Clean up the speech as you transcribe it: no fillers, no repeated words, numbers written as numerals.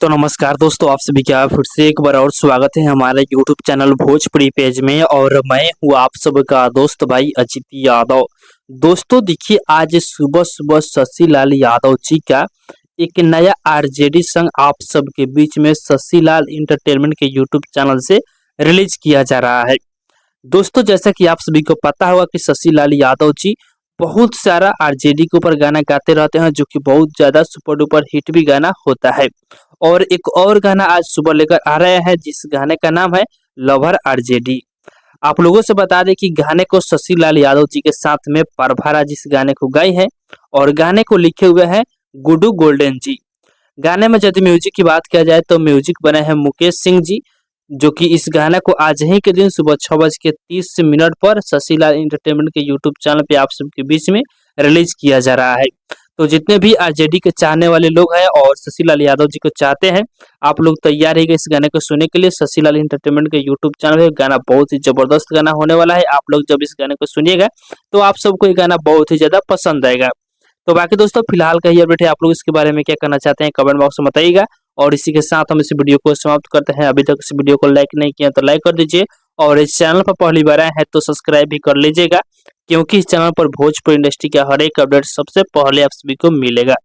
तो नमस्कार दोस्तों, आप सभी का फिर से एक बार और स्वागत है हमारे यूट्यूब चैनल भोजपुरी पेज में। और मैं हूँ आप सबका दोस्त भाई अजित यादव। दोस्तों देखिए, आज सुबह सुबह शशि लाल यादव जी का एक नया आरजेडी सॉन्ग आप सबके बीच में शशि लाल इंटरटेनमेंट के यूट्यूब चैनल से रिलीज किया जा रहा है। दोस्तों जैसा कि आप सभी को पता होगा कि शशि लाल यादव जी बहुत सारा आरजेडी के ऊपर गाना गाते रहते हैं, जो कि बहुत ज्यादा सुपर डुपर हिट भी गाना होता है। और एक और गाना आज सुबह लेकर आ रहे हैं, जिस गाने का नाम है लवर आरजेडी। आप लोगों से बता दें कि गाने को शशि लाल यादव जी के साथ में प्रभारा जिस गाने को गाई है, और गाने को लिखे हुए हैं गुड्डू गोल्डन जी। गाने में यदि म्यूजिक की बात किया जाए तो म्यूजिक बने हैं मुकेश सिंह जी, जो कि इस गाने को आज ही के दिन सुबह 6:30 पर शशि लाल इंटरटेनमेंट के यूट्यूब चैनल पे आप सबके बीच में रिलीज किया जा रहा है। तो जितने भी आरजेडी के चाहने वाले लोग हैं और शशि लाल यादव जी को चाहते हैं, आप लोग तैयार रहिएगा इस गाने को सुनने के लिए। शशि लाल इंटरटेनमेंट के यूट्यूब चैनल है, गाना बहुत ही जबरदस्त गाना होने वाला है। आप लोग जब इस गाने को सुनिएगा तो आप सबको ये गाना बहुत ही ज्यादा पसंद आएगा। तो बाकी दोस्तों फिलहाल का ये अपडेट है, आप लोग इसके बारे में क्या करना चाहते हैं कमेंट बॉक्स में बताइएगा। और इसी के साथ हम इस वीडियो को समाप्त करते हैं। अभी तक इस वीडियो को लाइक नहीं किया तो लाइक कर दीजिए, और इस चैनल पर पहली बार आए हैं तो सब्सक्राइब भी कर लीजिएगा, क्योंकि इस चैनल पर भोजपुरी इंडस्ट्री का हर एक अपडेट सबसे पहले आप सभी को मिलेगा।